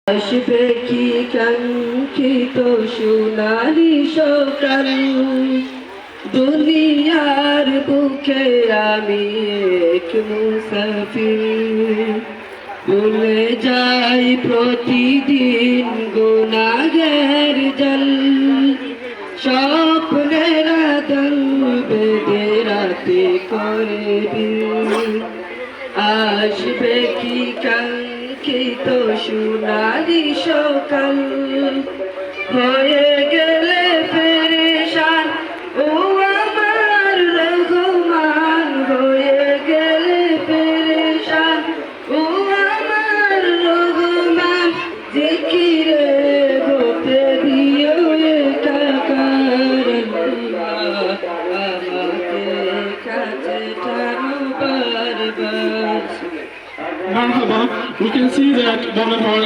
আসবে কি কাঙ্ক্ষিত সোনালি সকাল, দুনিয়ার বুকে আমি এক মুসাফির। ভুলে যাই প্রতিদিন গুনাহের জল, স্বপ্নের আদল বেঁধে রাতে করে ভিড়। আসবে কি কাঙ্ক্ষিত সোনালি সকাল, হয়ে গেলে পেরেশান ও আমার রহমান, হয়ে গেলে পেরেশান ও আমার রহমান। জিকিরে হতে দিও একাকার আল্লাহ, আমাকে কাছে টানো বারবার। Marhaba, we can see that one of our